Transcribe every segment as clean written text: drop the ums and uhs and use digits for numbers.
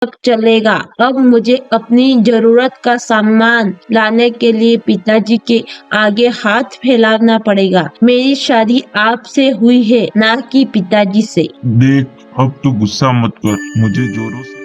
तक चलेगा। अब मुझे अपनी जरूरत का सामान लाने के लिए पिताजी के आगे हाथ फैलाना पड़ेगा। मेरी शादी आपसे हुई है, ना कि पिताजी से। देख, अब तू गुस्सा मत कर, मुझे जोरों से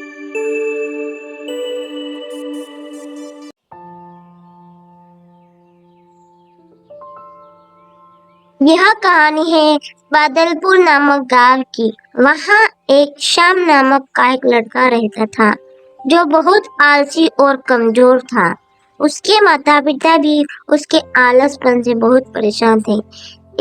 यह कहानी है बादलपुर नामक गांव की। वहाँ एक श्याम नामक का एक लड़का रहता था जो बहुत आलसी और कमजोर था। उसके माता पिता भी उसके आलसपन से बहुत परेशान थे।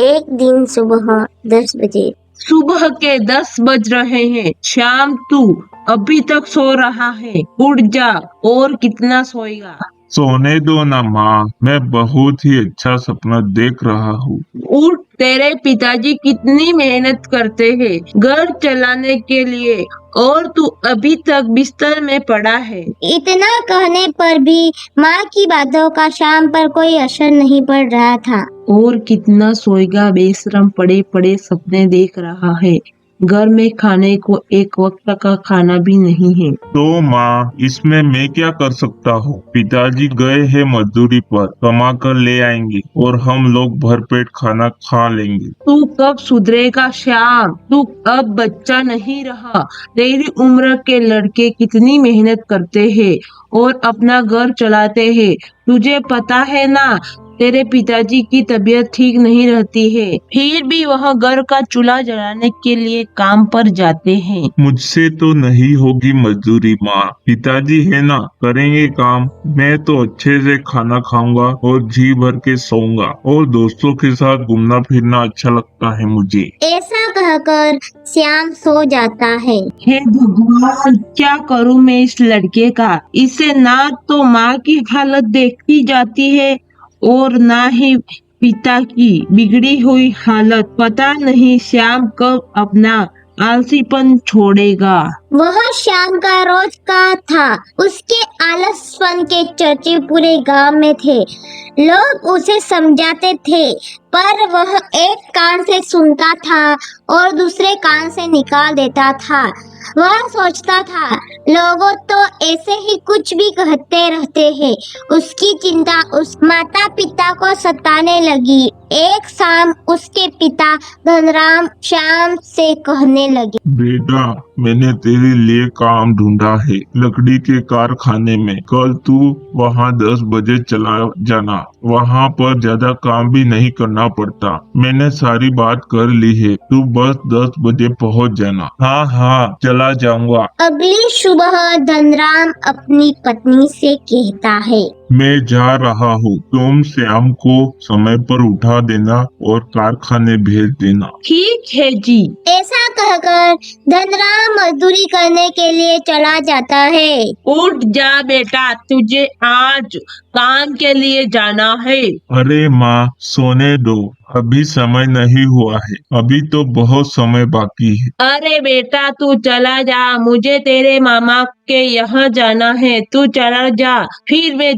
एक दिन सुबह 10 बजे सुबह के 10 बज रहे हैं। श्याम, तू अभी तक सो रहा है? उठ जा। और कितना सोएगा? सोने दो ना माँ, मैं बहुत ही अच्छा सपना देख रहा हूँ। उठ, तेरे पिताजी कितनी मेहनत करते हैं घर चलाने के लिए, और तू अभी तक बिस्तर में पड़ा है। इतना कहने पर भी माँ की बातों का श्याम पर कोई असर नहीं पड़ रहा था। और कितना सोएगा? बेशरम, पड़े पड़े सपने देख रहा है। घर में खाने को एक वक्त का खाना भी नहीं है। तो माँ, इसमें मैं क्या कर सकता हूँ? पिताजी गए हैं मजदूरी पर, कमा कर ले आएंगे और हम लोग भरपेट खाना खा लेंगे। तू कब सुधरेगा श्याम? तू अब बच्चा नहीं रहा। तेरी उम्र के लड़के कितनी मेहनत करते हैं और अपना घर चलाते हैं। तुझे पता है ना, तेरे पिताजी की तबीयत ठीक नहीं रहती है, फिर भी वह घर का चूल्हा जलाने के लिए काम पर जाते हैं। मुझसे तो नहीं होगी मजदूरी माँ, पिताजी है ना, करेंगे काम। मैं तो अच्छे से खाना खाऊंगा और जी भर के सोऊंगा, और दोस्तों के साथ घूमना फिरना अच्छा लगता है मुझे। ऐसा कहकर श्याम सो जाता है। हे भगवान, क्या करूं मैं इस लड़के का? इसे ना तो माँ की हालत देखती जाती है और ना ही पिता की बिगड़ी हुई हालत। पता नहीं श्याम कब अपना आलसीपन छोड़ेगा। वह श्याम का रोज का था। उसके आलसपन के चर्चे पूरे गांव में थे। लोग उसे समझाते थे, पर वह एक कान से सुनता था और दूसरे कान से निकाल देता था। वह सोचता था, लोगों तो ऐसे ही कुछ भी कहते रहते हैं। उसकी चिंता उस माता पिता को सताने लगी। एक शाम उसके पिता धनराम श्याम से कहने लगे, बेटा, मैंने तेरे लिए काम ढूंढा है लकड़ी के कारखाने में। कल तू वहाँ 10 बजे चला जाना। वहाँ पर ज्यादा काम भी नहीं करना पड़ता। मैंने सारी बात कर ली है, तू बस 10 बजे पहुँच जाना। हाँ हाँ, चला जाऊंगा। अगली सुबह धनराम अपनी पत्नी से कहता है, मैं जा रहा हूँ, तुम श्याम को समय पर उठा देना और कारखाने भेज देना। ठीक है जी। ऐसा कहकर धनराम मजदूरी करने के लिए चला जाता है। उठ जा बेटा, तुझे आज काम के लिए जाना है। अरे माँ, सोने दो, अभी समय नहीं हुआ है, अभी तो बहुत समय बाकी है। अरे बेटा, तू चला जा, मुझे तेरे मामा के यहाँ जाना है। तू चला जा, फिर मैं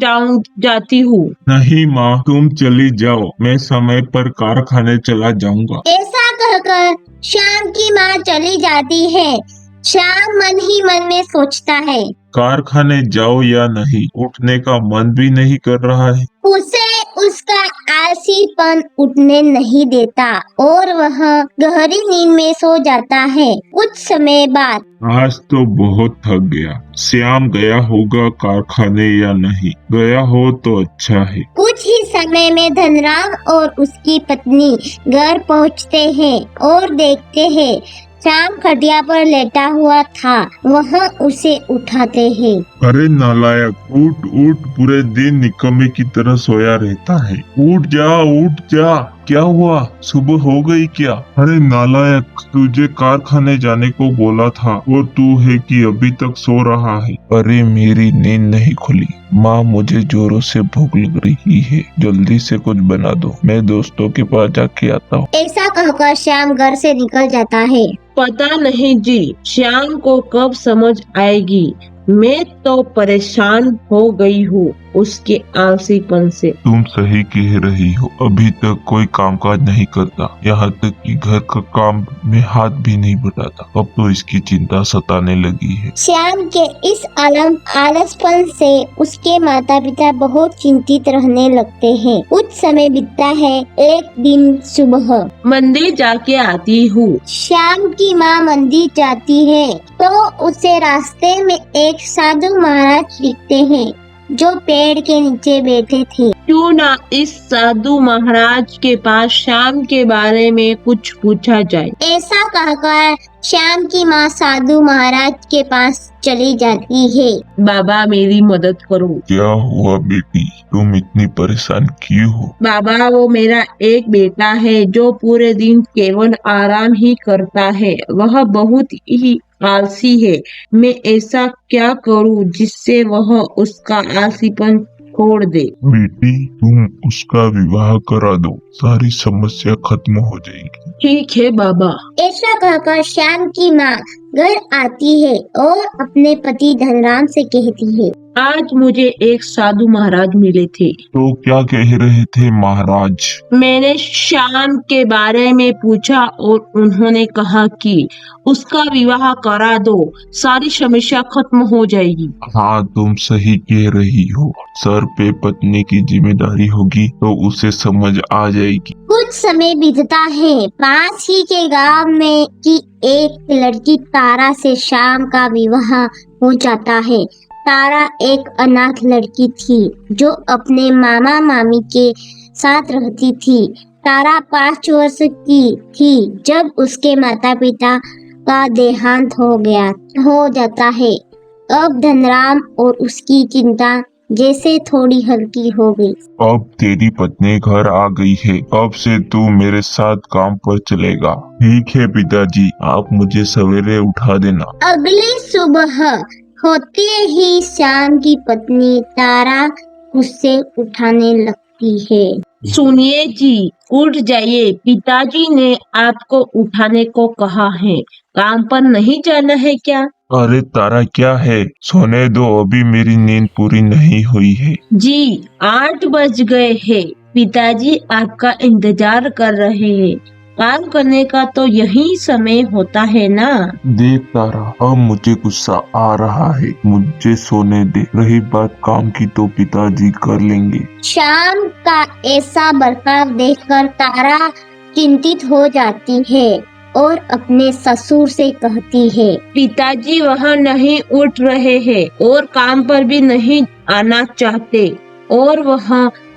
जाती हूँ। नहीं माँ, तुम चली जाओ, मैं समय पर कारखाने चला जाऊंगा। ऐसा कहकर श्याम की माँ चली जाती है। श्याम मन ही मन में सोचता है, कारखाने जाओ या नहीं, उठने का मन भी नहीं कर रहा है। उसे उसका आलसीपन उठने नहीं देता और वह गहरी नींद में सो जाता है। कुछ समय बाद आज तो बहुत थक गया। श्याम गया होगा कारखाने या नहीं? गया हो तो अच्छा है। कुछ ही समय में धनराम और उसकी पत्नी घर पहुंचते हैं और देखते हैं श्याम खटिया पर लेटा हुआ था। वह उसे उठाते हैं। अरे नालायक, उठ उठ, पूरे दिन निकम्मे की तरह सोया रहता है। उठ जा उठ जा, क्या हुआ? सुबह हो गई क्या? अरे नालायक, तुझे कारखाने जाने को बोला था और तू है कि अभी तक सो रहा है। अरे मेरी नींद नहीं खुली माँ, मुझे जोरों से भूख लग रही है, जल्दी से कुछ बना दो, मैं दोस्तों के पास जाके आता हूँ। ऐसा कहकर श्याम घर से निकल जाता है। पता नहीं जी, श्याम को कब समझ आएगी। मैं तो परेशान हो गई हूँ उसके आलसीपन से। तुम सही कह रही हो, अभी तक कोई कामकाज नहीं करता, यहाँ तक कि घर का काम में हाथ भी नहीं बटाता। अब तो इसकी चिंता सताने लगी है। श्याम के इस आलसपन से उसके माता पिता बहुत चिंतित रहने लगते हैं। कुछ समय बीतता है। एक दिन सुबह मंदिर जाके आती हूँ। श्याम की माँ मंदिर जाती है तो उसे रास्ते में एक साधु महाराज दिखते हैं जो पेड़ के नीचे बैठे थे। क्यों ना इस साधु महाराज के पास श्याम के बारे में कुछ पूछा जाए। ऐसा कहकर श्याम की माँ साधु महाराज के पास चली जाती है। बाबा मेरी मदद करो। क्या हुआ बेटी, तुम इतनी परेशान क्यों हो? बाबा वो मेरा एक बेटा है जो पूरे दिन केवल आराम ही करता है। वह बहुत ही आलसी है। मैं ऐसा क्या करूं जिससे वह उसका आलसीपन छोड़ दे। बेटी, तुम उसका विवाह करा दो, सारी समस्या खत्म हो जाएगी। ठीक है बाबा। ऐसा कहकर श्याम की माँ घर आती है और अपने पति धनराम से कहती है, आज मुझे एक साधु महाराज मिले थे। तो क्या कह रहे थे महाराज? मैंने श्याम के बारे में पूछा और उन्होंने कहा कि उसका विवाह करा दो, सारी समस्या खत्म हो जाएगी। हाँ, तुम सही कह रही हो। सर पे पत्नी की जिम्मेदारी होगी तो उसे समझ आ जाएगी। कुछ समय बीतता है। पास ही के गांव में की एक लड़की तारा से श्याम का विवाह हो जाता है। तारा एक अनाथ लड़की थी जो अपने मामा मामी के साथ रहती थी। तारा 5 वर्ष की थी जब उसके माता पिता का देहांत हो जाता है। अब धनराम और उसकी चिंता जैसे थोड़ी हल्की हो गई। अब तेरी पत्नी घर आ गई है, अब से तू मेरे साथ काम पर चलेगा। ठीक है पिताजी, आप मुझे सवेरे उठा देना। अगली सुबह होते ही श्याम की पत्नी तारा उसे उठाने लगती है। सुनिए जी, उठ जाइए, पिताजी ने आपको उठाने को कहा है। काम पर नहीं जाना है क्या? अरे तारा, क्या है, सोने दो, अभी मेरी नींद पूरी नहीं हुई है। जी 8 बज गए हैं। पिताजी आपका इंतजार कर रहे हैं। काम करने का तो यही समय होता है ना। देख तारा, अब मुझे गुस्सा आ रहा है, मुझे सोने दे। रही बात काम की तो पिताजी कर लेंगे। श्याम का ऐसा बर्ताव देखकर तारा चिंतित हो जाती है और अपने ससुर से कहती है, पिताजी वह नहीं उठ रहे हैं और काम पर भी नहीं आना चाहते और वह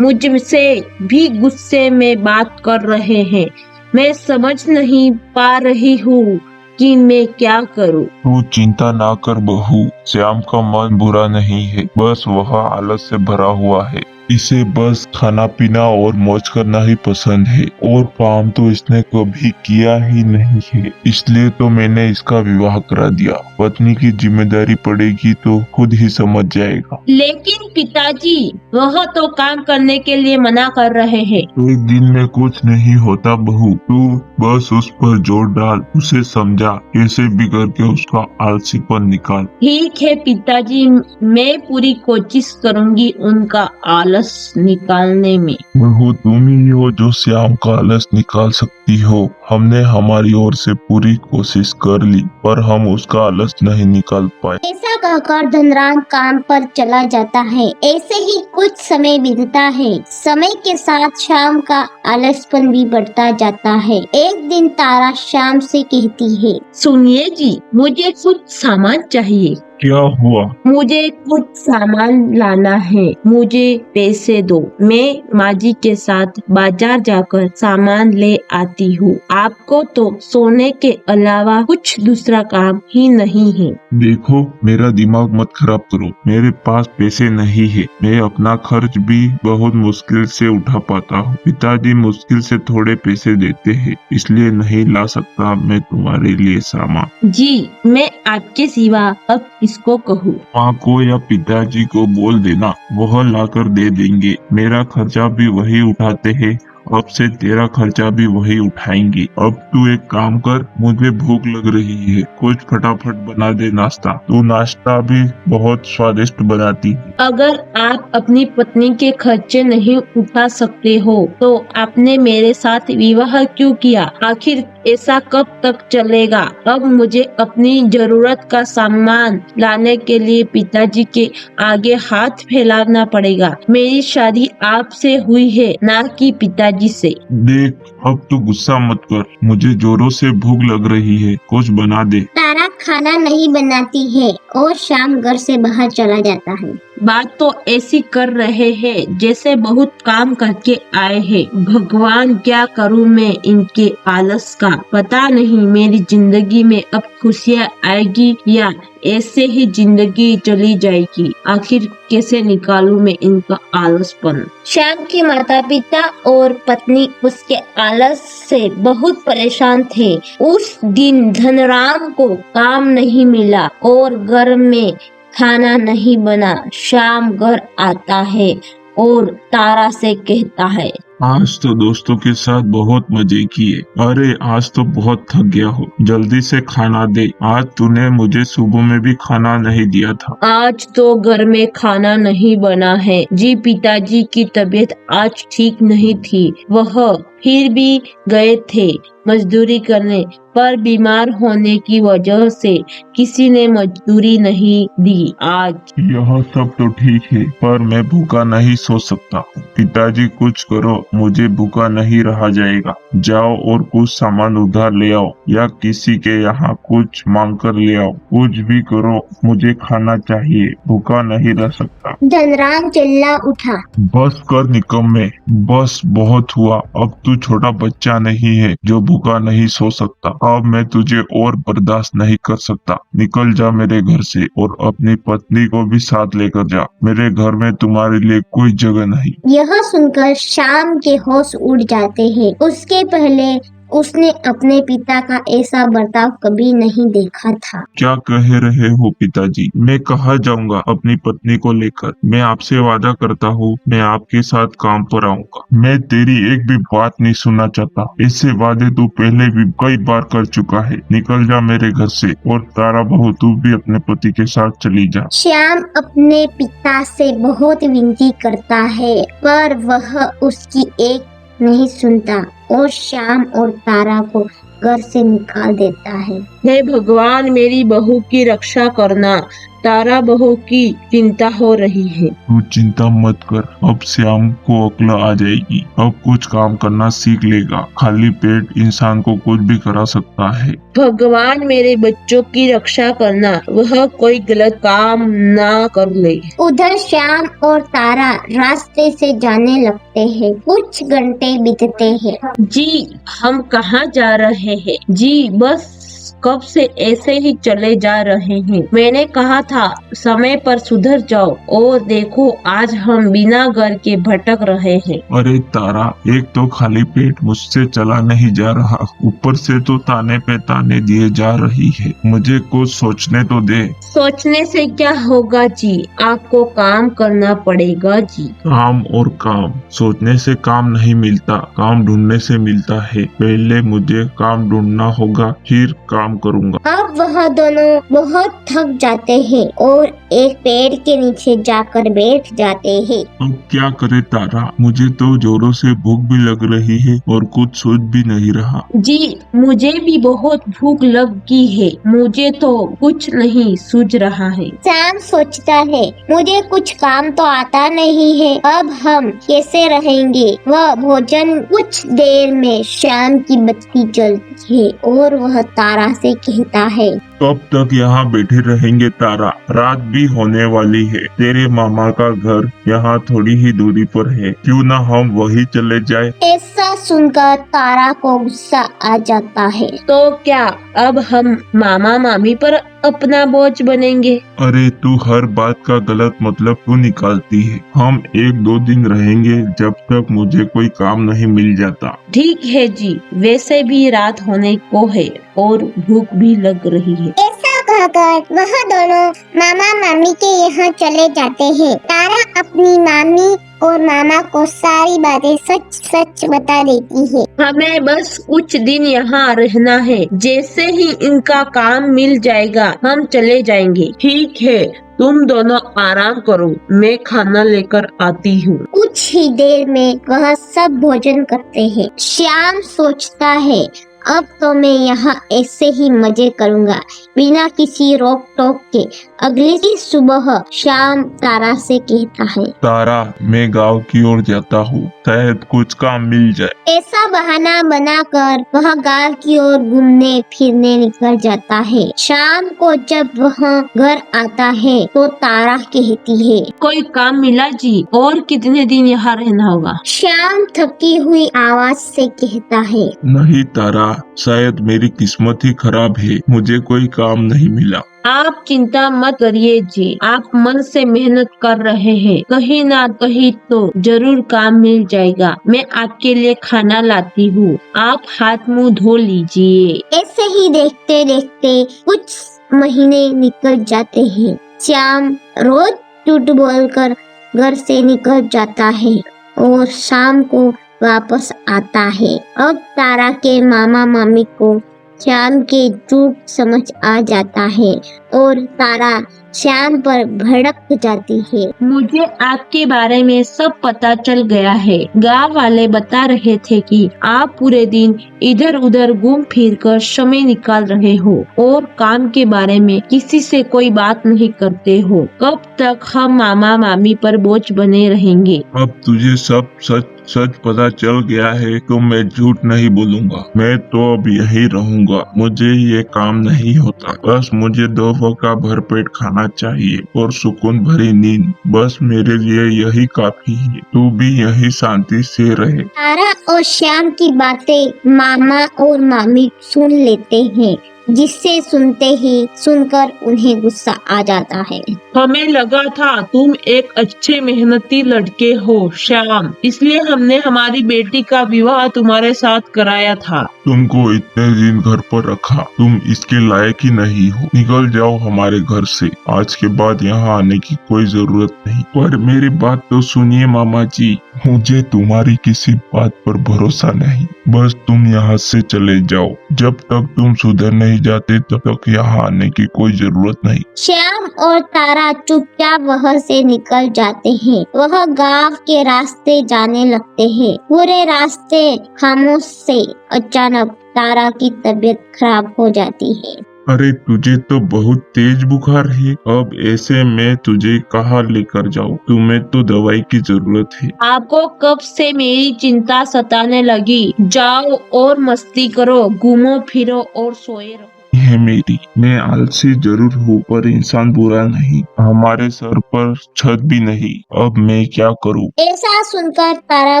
मुझसे भी गुस्से में बात कर रहे हैं। मैं समझ नहीं पा रही हूँ कि मैं क्या करूँ। तू चिंता ना कर बहू, श्याम का मन बुरा नहीं है, बस वह आलस से भरा हुआ है। इसे बस खाना पीना और मौज करना ही पसंद है और काम तो इसने कभी किया ही नहीं है, इसलिए तो मैंने इसका विवाह करा दिया। पत्नी की जिम्मेदारी पड़ेगी तो खुद ही समझ जाएगा। लेकिन पिताजी वह तो काम करने के लिए मना कर रहे हैं। एक दिन में कुछ नहीं होता बहू, तू बस उस पर जोर डाल, उसे समझा, कैसे भी करके उसका आलसीपन निकाल। ठीक है पिताजी, मैं पूरी कोशिश करूंगी उनका आलस निकालने में। बहू, तुम ही हो जो श्याम का आलस निकाल सकती हो। हमने हमारी ओर से पूरी कोशिश कर ली पर हम उसका आलस नहीं निकाल पाए। ऐसा कहकर धनराम काम पर चला जाता है। ऐसे ही कुछ समय बीतता है। समय के साथ श्याम का आलसपन भी बढ़ता जाता है। एक दिन तारा श्याम से कहती है, सुनिए जी, मुझे कुछ सामान चाहिए। क्या हुआ? मुझे कुछ सामान लाना है, मुझे पैसे दो। मैं माँ जी के साथ बाजार जाकर सामान ले आती हूँ। आपको तो सोने के अलावा कुछ दूसरा काम ही नहीं है। देखो, मेरा दिमाग मत खराब करो, मेरे पास पैसे नहीं है। मैं अपना खर्च भी बहुत मुश्किल से उठा पाता हूँ। पिताजी मुश्किल से थोड़े पैसे देते हैं, इसलिए नहीं ला सकता मैं तुम्हारे लिए सामान। जी, मैं आपके सिवा अब किसको कहूँ? माँ को या पिताजी को बोल देना, वह लाकर दे देंगे। मेरा खर्चा भी वही उठाते हैं अब से तेरा खर्चा भी वही उठाएंगी। अब तू एक काम कर, मुझे भूख लग रही है, कुछ फटाफट बना दे नाश्ता। तू नाश्ता भी बहुत स्वादिष्ट बनाती है। अगर आप अपनी पत्नी के खर्चे नहीं उठा सकते हो तो आपने मेरे साथ विवाह क्यों किया? आखिर ऐसा कब तक चलेगा? अब मुझे अपनी जरूरत का सामान लाने के लिए पिताजी के आगे हाथ फैलाना पड़ेगा। मेरी शादी आपसे हुई है, ना कि पिताजी से। देख, अब तू गुस्सा मत कर, मुझे जोरों से भूख लग रही है, कुछ बना दे। तारा खाना नहीं बनाती है और शाम घर से बाहर चला जाता है। बात तो ऐसी कर रहे हैं जैसे बहुत काम करके आए हैं। भगवान, क्या करूं मैं इनके आलस का? पता नहीं मेरी जिंदगी में अब खुशियाँ आएगी या ऐसे ही जिंदगी चली जाएगी। आखिर कैसे निकालूं मैं इनका आलसपन? श्याम के माता पिता और पत्नी उसके आलस से बहुत परेशान थे। उस दिन धनराम को काम नहीं मिला और घर में खाना नहीं बना। श्याम घर आता है और तारा से कहता है, आज तो दोस्तों के साथ बहुत मजे किए। अरे आज तो बहुत थक गया हो, जल्दी से खाना दे। आज तूने मुझे सुबह में भी खाना नहीं दिया था। आज तो घर में खाना नहीं बना है जी। पिताजी की तबीयत आज ठीक नहीं थी, वह फिर भी गए थे मजदूरी करने, पर बीमार होने की वजह से किसी ने मजदूरी नहीं दी आज। यह सब तो ठीक है, पर मैं भूखा नहीं सो सकता। पिताजी कुछ करो, मुझे भूखा नहीं रहा जाएगा। जाओ और कुछ सामान उधार ले आओ या किसी के यहाँ कुछ मांग कर ले आओ। कुछ भी करो, मुझे खाना चाहिए, भूखा नहीं रह सकता। धनराम चिल्ला उठा। बस कर निकम्मे, बस बहुत हुआ। अब तू छोटा बच्चा नहीं है जो भूखा नहीं सो सकता। अब मैं तुझे और बर्दाश्त नहीं कर सकता। निकल जा मेरे घर से और अपनी पत्नी को भी साथ लेकर जा। मेरे घर में तुम्हारे लिए कोई जगह नहीं। यह सुनकर श्याम के होश उड़ जाते हैं। उसके पहले उसने अपने पिता का ऐसा बर्ताव कभी नहीं देखा था। क्या कह रहे हो पिताजी? मैं कहाँ जाऊंगा अपनी पत्नी को लेकर? मैं आपसे वादा करता हूँ, मैं आपके साथ काम पर आऊंगा। मैं तेरी एक भी बात नहीं सुनना चाहता। ऐसे वादे तू पहले भी कई बार कर चुका है। निकल जा मेरे घर से। और तारा बहू, तू भी अपने पति के साथ चली जा। श्याम अपने पिता से बहुत विनती करता है, पर वह उसकी एक नहीं सुनता और श्याम और तारा को घर से निकाल देता है। हे भगवान, मेरी बहू की रक्षा करना। तारा बहू की चिंता हो रही है। तू चिंता मत कर, अब श्याम को अक्ल आ जाएगी। अब कुछ काम करना सीख लेगा। खाली पेट इंसान को कुछ भी करा सकता है। भगवान, मेरे बच्चों की रक्षा करना, वह कोई गलत काम ना कर ले। उधर श्याम और तारा रास्ते से जाने लगते हैं। कुछ घंटे बीतते हैं। जी, हम कहाँ जा रहे हैं? जी, बस कब से ऐसे ही चले जा रहे हैं। मैंने कहा था समय पर सुधर जाओ और देखो आज हम बिना घर के भटक रहे हैं। अरे तारा, एक तो खाली पेट मुझसे चला नहीं जा रहा, ऊपर से तो ताने पे ताने दिए जा रही है। मुझे कुछ सोचने तो दे। सोचने से क्या होगा जी, आपको काम करना पड़ेगा जी। काम और काम, सोचने से काम नहीं मिलता, काम ढूंढने से मिलता है। पहले मुझे काम ढूंढना होगा, फिर काम करूंगा। अब वह दोनों बहुत थक जाते हैं और एक पेड़ के नीचे जाकर बैठ जाते हैं। अब क्या करे तारा, मुझे तो जोरों से भूख भी लग रही है और कुछ सोच भी नहीं रहा। जी, मुझे भी बहुत भूख लगी है, मुझे तो कुछ नहीं सूझ रहा है। श्याम सोचता है, मुझे कुछ काम तो आता नहीं है, अब हम कैसे रहेंगे? वह भोजन कुछ देर में श्याम की बत्ती जलती है और वह तारा से कहता है, कब तक यहाँ बैठे रहेंगे तारा? रात भी होने वाली है। तेरे मामा का घर यहाँ थोड़ी ही दूरी पर है, क्यों ना हम वही चले जाए? ऐसा सुनकर तारा को गुस्सा आ जाता है। तो क्या अब हम मामा मामी पर अपना बोझ बनेंगे? अरे तू हर बात का गलत मतलब क्यों निकालती है? हम 1-2 दिन रहेंगे जब तक मुझे कोई काम नहीं मिल जाता। ठीक है जी, वैसे भी रात होने को है और भूख भी लग रही है। ऐसा कहकर वह दोनों मामा मामी के यहाँ चले जाते हैं। तारा अपनी मामी और मामा को सारी बातें सच सच बता देती है। हमें बस कुछ दिन यहाँ रहना है, जैसे ही इनका काम मिल जाएगा हम चले जाएंगे। ठीक है, तुम दोनों आराम करो, मैं खाना लेकर आती हूँ। कुछ ही देर में वह सब भोजन करते हैं। श्याम सोचता है अब तो मैं यहाँ ऐसे ही मजे करूँगा बिना किसी रोक टोक के। अगली ही सुबह श्याम तारा से कहता है, तारा, मैं गांव की ओर जाता हूँ, शायद कुछ काम मिल जाए। ऐसा बहाना बनाकर वह गांव की ओर घूमने फिरने निकल जाता है। शाम को जब वह घर आता है तो तारा कहती है, कोई काम मिला जी? और कितने दिन यहाँ रहना होगा? श्याम थकी हुई आवाज से कहता है, नहीं तारा, शायद मेरी किस्मत ही खराब है, मुझे कोई काम नहीं मिला। आप चिंता मत करिए जी, आप मन से मेहनत कर रहे हैं, कहीं ना कहीं तो जरूर काम मिल जाएगा। मैं आपके लिए खाना लाती हूँ, आप हाथ मुंह धो लीजिए। ऐसे ही देखते देखते कुछ महीने निकल जाते हैं। श्याम रोज झूठ बोलकर घर से निकल जाता है और शाम को वापस आता है। अब तारा के मामा मामी को श्याम के झूठ समझ आ जाता है और तारा श्याम पर भड़क जाती है। मुझे आपके बारे में सब पता चल गया है। गांव वाले बता रहे थे कि आप पूरे दिन इधर उधर घूम फिर कर समय निकाल रहे हो और काम के बारे में किसी से कोई बात नहीं करते हो। कब तक हम मामा मामी पर बोझ बने रहेंगे? अब तुझे सब सच सच पता चल गया है तो मैं झूठ नहीं बोलूंगा। मैं तो अब यही रहूंगा, मुझे ये काम नहीं होता। बस मुझे 2 वक्त का भरपेट खाना चाहिए और सुकून भरी नींद, बस मेरे लिए यही काफी है। तू भी यही शांति से रहे। तारा और श्याम की बातें मामा और मामी सुन लेते हैं, जिससे सुनकर उन्हें गुस्सा आ जाता है। हमें लगा था तुम एक अच्छे मेहनती लड़के हो श्याम, इसलिए हमने हमारी बेटी का विवाह तुम्हारे साथ कराया था। तुमको इतने दिन घर पर रखा, तुम इसके लायक ही नहीं हो। निकल जाओ हमारे घर से, आज के बाद यहाँ आने की कोई जरूरत नहीं। पर मेरी बात तो सुनिए मामा जी, मुझे तुम्हारी किसी बात पर भरोसा नहीं। बस तुम यहाँ से चले जाओ, जब तक तुम सुधर नहीं जाते तब तक यहाँ आने की कोई जरूरत नहीं। श्याम और तारा चुपचाप वहाँ से निकल जाते हैं। वह गांव के रास्ते जाने लगते हैं। पूरे रास्ते खामोश से अचानक तारा की तबीयत खराब हो जाती है। अरे तुझे तो बहुत तेज बुखार है, अब ऐसे में तुझे कहाँ लेकर जाऊँ? तुम्हें तो दवाई की जरूरत है। आपको कब से मेरी चिंता सताने लगी? जाओ और मस्ती करो, घूमो फिरो और सोए रहो। है मेरी, मैं आलसी जरूर हूँ पर इंसान बुरा नहीं। हमारे सर पर छत भी नहीं, अब मैं क्या करूँ? ऐसा सुनकर तारा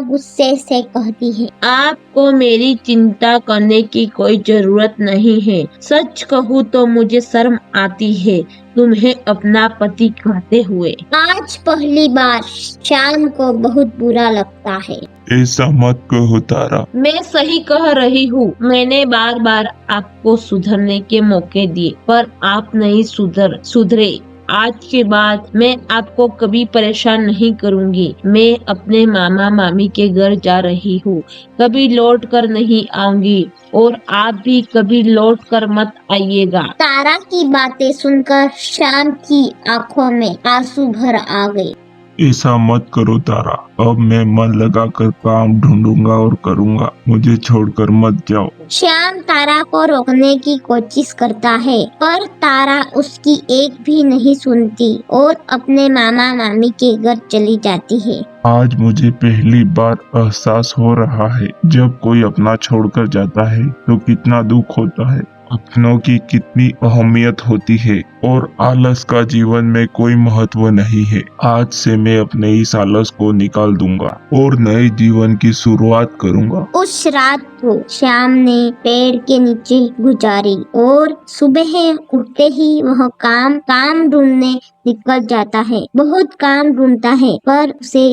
गुस्से से कहती है, आपको मेरी चिंता करने की कोई जरूरत नहीं है। सच कहूँ तो मुझे शर्म आती है तुम्हें अपना पति कहते हुए। आज पहली बार श्याम को बहुत बुरा लगता है। ऐसा मत कहो तारा। मैं सही कह रही हूँ, मैंने बार बार आपको सुधरने के मौके दिए पर आप नहीं सुधरे। आज के बाद मैं आपको कभी परेशान नहीं करूँगी। मैं अपने मामा मामी के घर जा रही हूँ, कभी लौट कर नहीं आऊंगी और आप भी कभी लौट कर मत आइएगा। तारा की बातें सुनकर श्याम की आंखों में आंसू भर आ गए। ऐसा मत करो तारा, अब मैं मन लगाकर काम ढूंढूंगा और करूंगा, मुझे छोड़कर मत जाओ। श्याम तारा को रोकने की कोशिश करता है पर तारा उसकी एक भी नहीं सुनती और अपने मामा मामी के घर चली जाती है। आज मुझे पहली बार एहसास हो रहा है, जब कोई अपना छोड़कर जाता है तो कितना दुख होता है, अपनों की कितनी अहमियत होती है और आलस का जीवन में कोई महत्व नहीं है। आज से मैं अपने इस आलस को निकाल दूंगा और नए जीवन की शुरुआत करूंगा। उस रात को श्याम ने पेड़ के नीचे गुजारी और सुबह उठते ही वह काम ढूंढने निकल जाता है। बहुत काम ढूंढता है पर उसे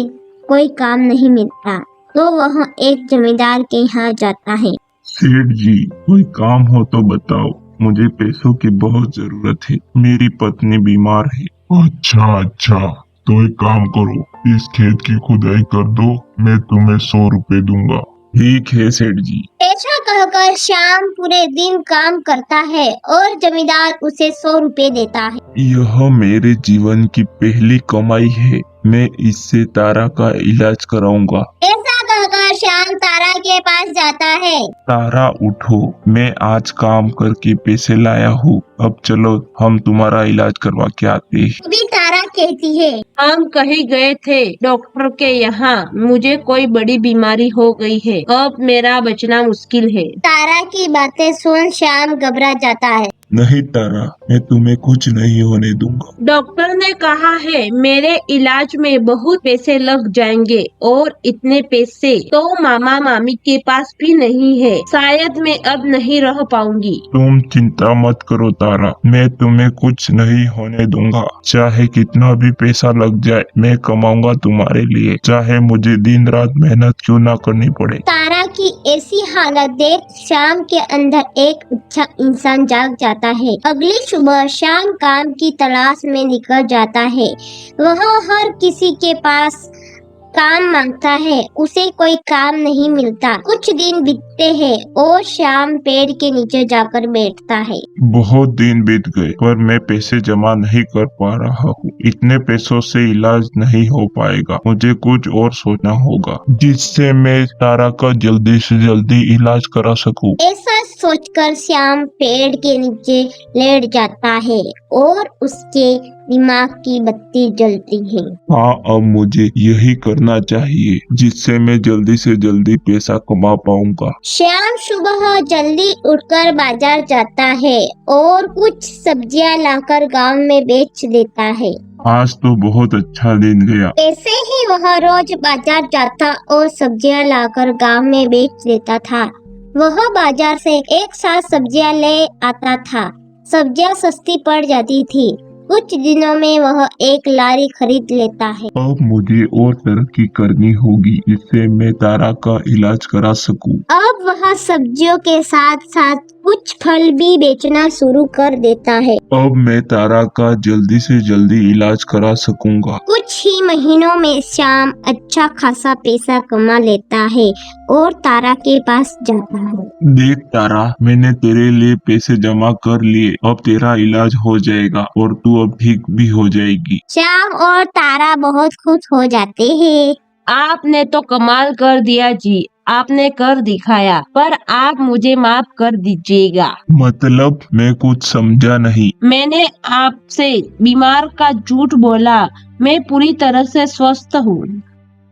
कोई काम नहीं मिलता, तो वह एक जमींदार के यहाँ जाता है। सेठ जी, कोई काम हो तो बताओ। मुझे पैसों की बहुत जरूरत है, मेरी पत्नी बीमार है। अच्छा अच्छा, तो एक काम करो, इस खेत की खुदाई कर दो, मैं तुम्हें 100 रुपए दूंगा। ठीक है सेठ जी। ऐसा कहकर श्याम पूरे दिन काम करता है और जमींदार उसे 100 रुपए देता है। यह मेरे जीवन की पहली कमाई है, मैं इससे तारा का इलाज कराऊंगा। ऐसा कहकर श्याम तारा के पास जाता है। तारा उठो, मैं आज काम करके पैसे लाया हूँ, अब चलो हम तुम्हारा इलाज करवा के आते हैं। अभी तारा कहती है, हम कहीं गए थे डॉक्टर के यहाँ, मुझे कोई बड़ी बीमारी हो गई है, अब मेरा बचना मुश्किल है। तारा की बातें सुन श्याम घबरा जाता है। नहीं तारा, मैं तुम्हें कुछ नहीं होने दूंगा। डॉक्टर ने कहा है मेरे इलाज में बहुत पैसे लग जाएंगे और इतने पैसे तो मामा मामी के पास भी नहीं है, शायद मैं अब नहीं रह पाऊंगी। तुम चिंता मत करो तारा, मैं तुम्हें कुछ नहीं होने दूंगा, चाहे कितना भी पैसा लग जाए मैं कमाऊंगा तुम्हारे लिए, चाहे मुझे दिन रात मेहनत क्यों ना करनी पड़े। तारा की ऐसी हालत देख श्याम के अंदर एक अच्छा इंसान जाग जाता है। अगली सुबह श्याम काम की तलाश में निकल जाता है। वह हर किसी के पास काम मांगता है, उसे कोई काम नहीं मिलता। कुछ दिन बीतते हैं और श्याम पेड़ के नीचे जाकर बैठता है। बहुत दिन बीत गए पर मैं पैसे जमा नहीं कर पा रहा हूँ, इतने पैसों से इलाज नहीं हो पाएगा, मुझे कुछ और सोचना होगा जिससे मैं तारा का जल्दी से जल्दी इलाज करा सकूं। ऐसा सोचकर श्याम पेड़ के नीचे लेट जाता है और उसके दिमाग की बत्ती जलती है। हाँ, अब मुझे यही करना चाहिए जिससे मैं जल्दी से जल्दी पैसा कमा पाऊंगा। श्याम सुबह जल्दी उठकर बाजार जाता है और कुछ सब्जियां लाकर गांव में बेच देता है। आज तो बहुत अच्छा दिन गया। ऐसे ही वह रोज बाजार जाता और सब्जियां लाकर गांव में बेच देता था। वह बाजार से एक साथ सब्जियां ले आता था। सब्जियां सस्ती पड़ जाती थी। कुछ दिनों में वह एक लारी खरीद लेता है। अब मुझे और तरक्की करनी होगी जिससे मैं तारा का इलाज करा सकूं। अब वह सब्जियों के साथ साथ कुछ फल भी बेचना शुरू कर देता है। अब मैं तारा का जल्दी से जल्दी इलाज करा सकूंगा। कुछ ही महीनों में श्याम अच्छा खासा पैसा कमा लेता है और तारा के पास जाता है। देख तारा, मैंने तेरे लिए पैसे जमा कर लिए, अब तेरा इलाज हो जाएगा और तू अब ठीक भी हो जाएगी। श्याम और तारा बहुत खुश हो जाते हैं। आपने तो कमाल कर दिया जी, आपने कर दिखाया, पर आप मुझे माफ कर दीजिएगा। मतलब मैं कुछ समझा नहीं। मैंने आपसे बीमार का झूठ बोला, मैं पूरी तरह से स्वस्थ हूँ।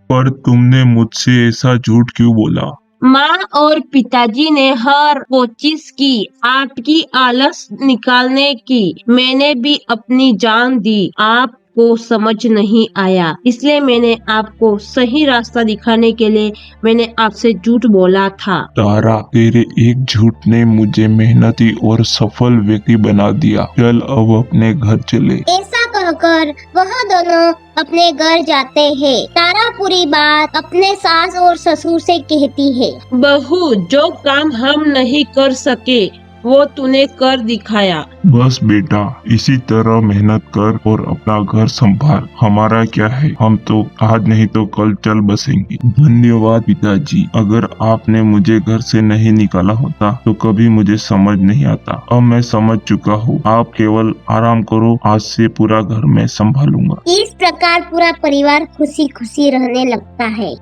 पर तुमने मुझसे ऐसा झूठ क्यों बोला? माँ और पिताजी ने हर कोशिश की आपकी आलस निकालने की, मैंने भी अपनी जान दी, आपको समझ नहीं आया, इसलिए मैंने आपको सही रास्ता दिखाने के लिए मैंने आपसे झूठ बोला था। तारा, तेरे एक झूठ ने मुझे मेहनती और सफल व्यक्ति बना दिया। चल अब अपने घर चले। ऐसा कहकर वह दोनों अपने घर जाते हैं। तारा पूरी बात अपने सास और ससुर से कहती है। बहू, जो काम हम नहीं कर सके वो तूने कर दिखाया। बस बेटा, इसी तरह मेहनत कर और अपना घर संभाल। हमारा क्या है, हम तो आज नहीं तो कल चल बसेंगे। धन्यवाद पिताजी, अगर आपने मुझे घर से नहीं निकाला होता तो कभी मुझे समझ नहीं आता। अब मैं समझ चुका हूँ, आप केवल आराम करो, आज से पूरा घर मैं संभालूंगा। इस प्रकार पूरा परिवार खुशी खुशी रहने लगता है।